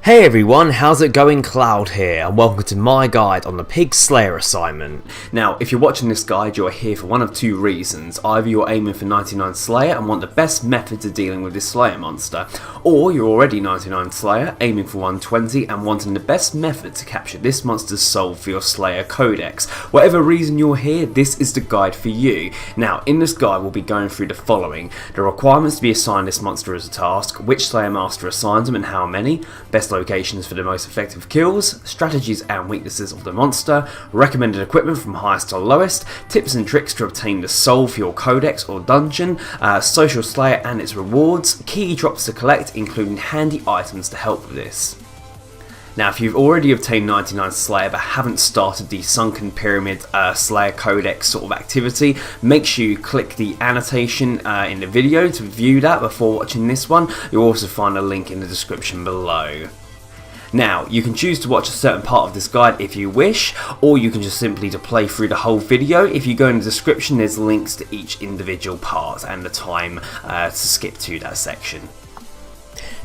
Hey everyone, how's it going? Cloud here, and welcome to my guide on the Pig Slayer assignment. Now, if you're watching this guide, you're here for one of two reasons. Either you're aiming for 99 Slayer and want the best methods of dealing with this Slayer monster, or you're already 99 Slayer, aiming for 120 and wanting the best method to capture this monster's soul for your Slayer codex. Whatever reason you're here, this is the guide for you. Now, in this guide we'll be going through the following: the requirements to be assigned this monster as a task, which Slayer master assigns them and how many, best locations for the most effective kills, strategies and weaknesses of the monster, recommended equipment from highest to lowest, tips and tricks to obtain the soul for your codex or dungeon, social Slayer and its rewards, key drops to collect including handy items to help with this. Now, if you've already obtained 99 Slayer but haven't started the Sunken Pyramid Slayer Codex sort of activity, make sure you click the annotation in the video to view that before watching this one. You'll also find a link in the description below. Now, you can choose to watch a certain part of this guide if you wish, or you can just simply play through the whole video. If you go in the description, there's links to each individual part and the time to skip to that section.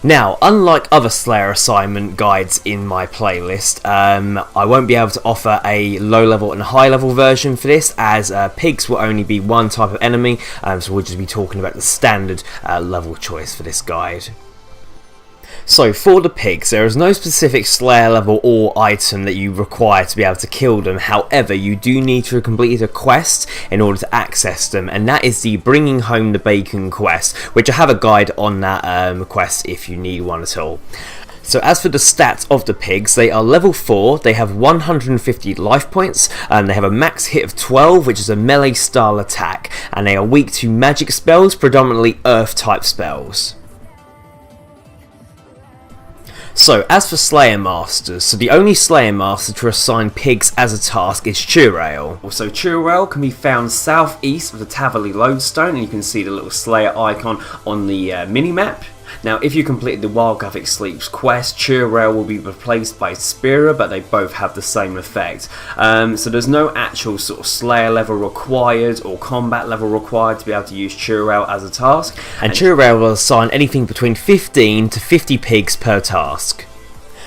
Now, unlike other Slayer assignment guides in my playlist, I won't be able to offer a low level and high level version for this, as pigs will only be one type of enemy, so we'll just be talking about the standard level choice for this guide. So for the pigs, there is no specific Slayer level or item that you require to be able to kill them. However, you do need to complete a quest in order to access them, and that is the Bringing Home the Bacon quest, which I have a guide on that quest if you need one at all. So as for the stats of the pigs, they are level 4, they have 150 life points, and they have a max hit of 12, which is a melee style attack, and they are weak to magic spells, predominantly earth type spells. So, as for Slayer Masters, so the only Slayer Master to assign pigs as a task is Churail. Also, Churail can be found southeast of the Taverley Lodestone, and you can see the little Slayer icon on the mini-map. Now, if you completed the Wild Gothic Sleeps quest, Churail will be replaced by Spira, but they both have the same effect. So there's no actual sort of Slayer level required or combat level required to be able to use Churail as a task. And Churail will assign anything between 15 to 50 pigs per task.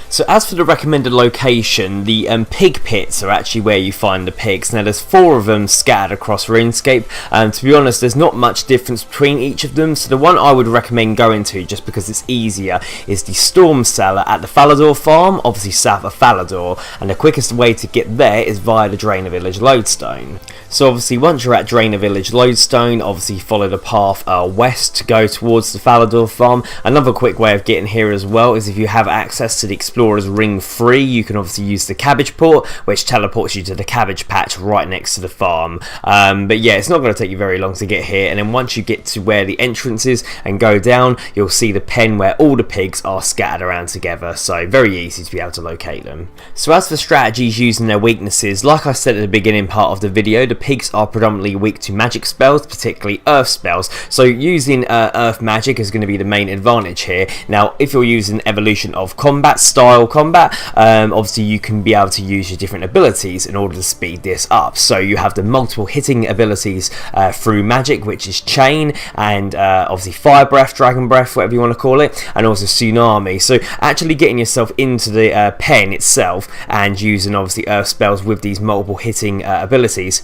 So as for the recommended location, the pig pits are actually where you find the pigs. Now there's 4 of them scattered across RuneScape, and to be honest there's not much difference between each of them, so the one I would recommend going to, just because it's easier, is the Storm Cellar at the Falador farm, obviously south of Falador, and the quickest way to get there is via the Drainer Village Lodestone. So obviously once you're at Drainer Village Lodestone, obviously follow the path west to go towards the Falador farm. Another quick way of getting here as well is if you have access to the Explorer's Ring 3, you can obviously use the cabbage port, which teleports you to the cabbage patch right next to the farm. But yeah, it's not going to take you very long to get here, and then once you get to where the entrance is and go down, you'll see the pen where all the pigs are scattered around together, so very easy to be able to locate them. So as for strategies using their weaknesses, like I said at the beginning part of the video, the pigs are predominantly weak to magic spells, particularly earth spells, so using earth magic is going to be the main advantage here. Now if you're using evolution of combat style combat, obviously you can be able to use your different abilities in order to speed this up. So you have the multiple hitting abilities through magic, which is Chain, and obviously Fire Breath, Dragon Breath, whatever you want to call it, and also Tsunami. So actually getting yourself into the pen itself and using obviously earth spells with these multiple hitting abilities,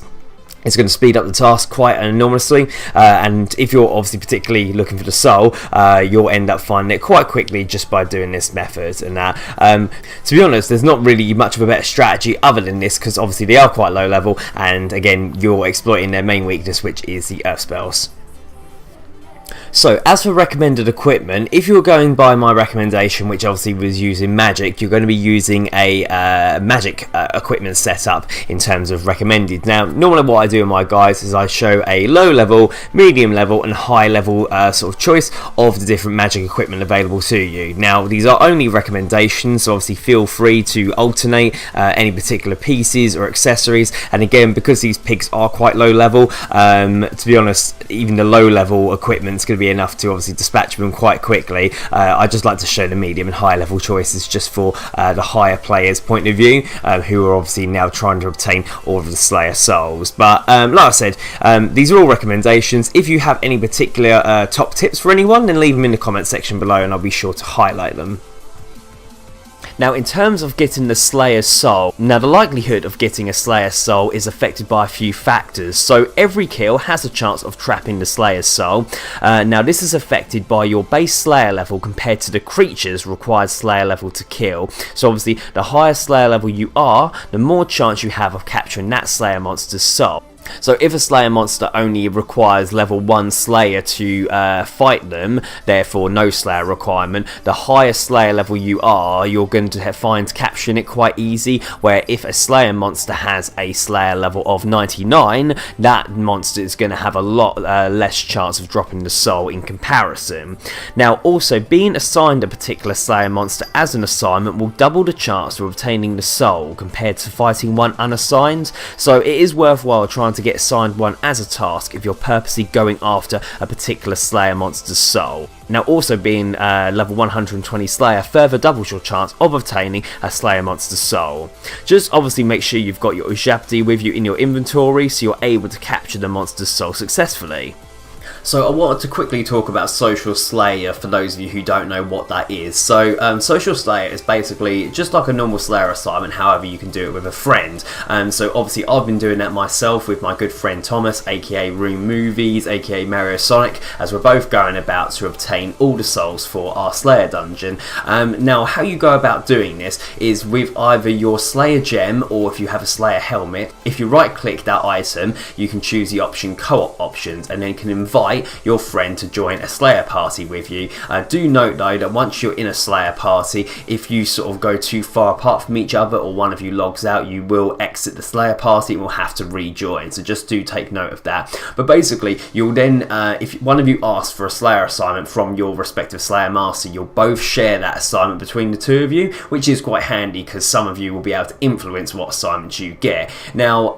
it's going to speed up the task quite enormously, and if you're obviously particularly looking for the soul, you'll end up finding it quite quickly just by doing this method and that. To be honest, there's not really much of a better strategy other than this, because obviously they are quite low level, and again you're exploiting their main weakness, which is the earth spells. So as for recommended equipment, if you're going by my recommendation, which obviously was using magic, you're going to be using a magic equipment setup in terms of recommended. Now normally what I do in my guides is I show a low level, medium level and high level sort of choice of the different magic equipment available to you. Now these are only recommendations, so obviously feel free to alternate any particular pieces or accessories, and again because these pigs are quite low level, to be honest, even the low level equipment's going to be enough to obviously dispatch them quite quickly. I just like to show the medium and high level choices just for the higher players' point of view, who are obviously now trying to obtain all of the Slayer souls. But like I said, these are all recommendations. If you have any particular top tips for anyone, then leave them in the comment section below and I'll be sure to highlight them. Now, in terms of getting the Slayer's Soul, now the likelihood of getting a Slayer's Soul is affected by a few factors. So every kill has a chance of trapping the Slayer's Soul. Now this is affected by your base Slayer level compared to the creature's required Slayer level to kill. So obviously the higher Slayer level you are, the more chance you have of capturing that Slayer monster's soul. So if a Slayer monster only requires level 1 Slayer to fight them, therefore no Slayer requirement, the higher Slayer level you are, you're going to find capturing it quite easy, where if a Slayer monster has a Slayer level of 99, that monster is going to have a lot less chance of dropping the soul in comparison. Now also, being assigned a particular Slayer monster as an assignment will double the chance of obtaining the soul compared to fighting one unassigned, so it is worthwhile trying to get assigned one as a task if you're purposely going after a particular Slayer monster's soul. Now also, being level 120 Slayer further doubles your chance of obtaining a Slayer monster's soul. Just obviously make sure you've got your Jagex with you in your inventory so you're able to capture the monster's soul successfully. So I wanted to quickly talk about Social Slayer for those of you who don't know what that is. So Social Slayer is basically just like a normal Slayer assignment, however you can do it with a friend. So obviously I've been doing that myself with my good friend Thomas, aka Rune Movies, aka Mario Sonic, as we're both going about to obtain all the souls for our Slayer dungeon. Now how you go about doing this is with either your Slayer gem or if you have a Slayer helmet. If you right click that item, you can choose the option co-op options and then can invite your friend to join a Slayer party with you. Do note though that once you're in a Slayer party, if you sort of go too far apart from each other or one of you logs out, you will exit the Slayer party and will have to rejoin, so just do take note of that. But basically you'll then, if one of you asks for a Slayer assignment from your respective Slayer master, you'll both share that assignment between the two of you, which is quite handy because some of you will be able to influence what assignments you get. Now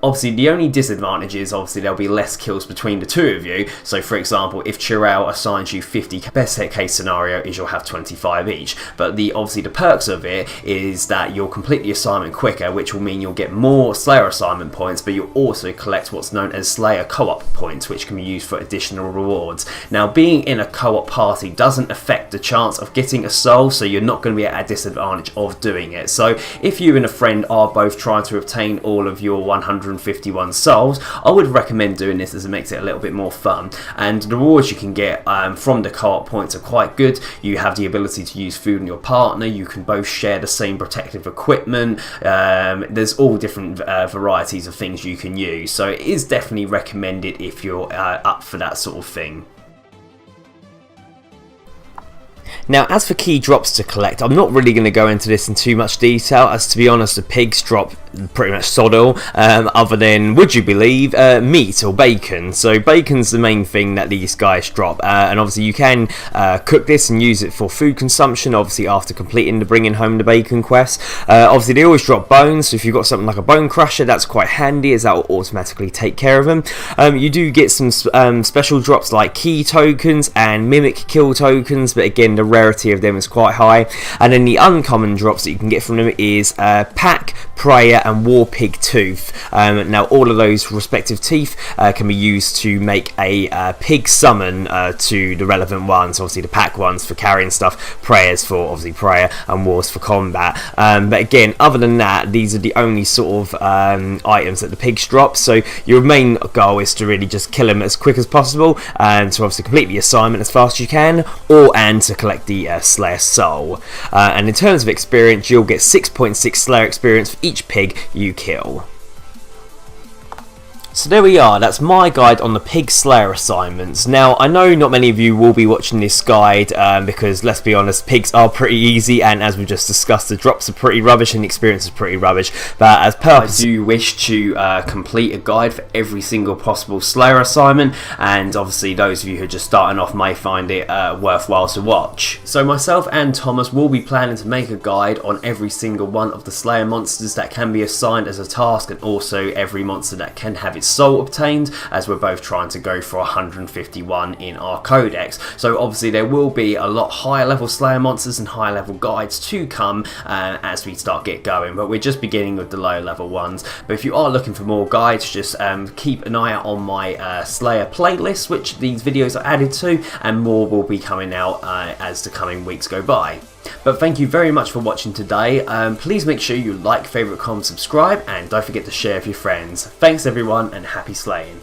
obviously the only disadvantage is obviously there'll be less kills between the two of you. So for example, if Chirel assigns you 50, best case scenario is you'll have 25 each. But obviously the perks of it is that you'll complete the assignment quicker, which will mean you'll get more Slayer assignment points, but you'll also collect what's known as Slayer co-op points, which can be used for additional rewards. Now being in a co-op party doesn't affect the chance of getting a soul, so you're not going to be at a disadvantage of doing it. So if you and a friend are both trying to obtain all of your 151 souls, I would recommend doing this as it makes it a little bit more fun. And the rewards you can get from the co-op points are quite good. You have the ability to use food on your partner, you can both share the same protective equipment, there's all different varieties of things you can use, so it is definitely recommended if you're up for that sort of thing. Now as for key drops to collect, I'm not really going to go into this in too much detail, as to be honest the pigs drop pretty much sod all, other than, would you believe, meat or bacon. So bacon's the main thing that these guys drop, and obviously you can cook this and use it for food consumption, obviously after completing the bringing home the bacon quest. Obviously they always drop bones, so if you've got something like a bone crusher, that's quite handy as that will automatically take care of them. You do get some special drops like key tokens and mimic kill tokens, but again the rarity of them is quite high. And then the uncommon drops that you can get from them is pack, prayer and war pig tooth. Now all of those respective teeth can be used to make a pig summon to the relevant ones. Obviously the pack ones for carrying stuff, prayers for obviously prayer, and wars for combat. But again, other than that, these are the only sort of items that the pigs drop, so your main goal is to really just kill them as quick as possible and to obviously complete the assignment as fast as you can, and to collect the Slayer soul. And in terms of experience, you'll get 6.6 Slayer experience for each pig you kill. So there we are, that's my guide on the Pig Slayer assignments. Now, I know not many of you will be watching this guide because, let's be honest, pigs are pretty easy, and as we just discussed, the drops are pretty rubbish and the experience is pretty rubbish. But as per, I do wish to complete a guide for every single possible Slayer assignment, and obviously those of you who are just starting off may find it worthwhile to watch. So myself and Thomas will be planning to make a guide on every single one of the Slayer monsters that can be assigned as a task, and also every monster that can have its soul obtained, as we're both trying to go for 151 in our codex. So obviously there will be a lot higher level Slayer monsters and higher level guides to come as we start get going, but we're just beginning with the lower level ones. But if you are looking for more guides, just keep an eye out on my Slayer playlist, which these videos are added to, and more will be coming out as the coming weeks go by. But thank you very much for watching today. Please make sure you like, favourite, comment, subscribe, and don't forget to share with your friends. Thanks everyone, and happy slaying.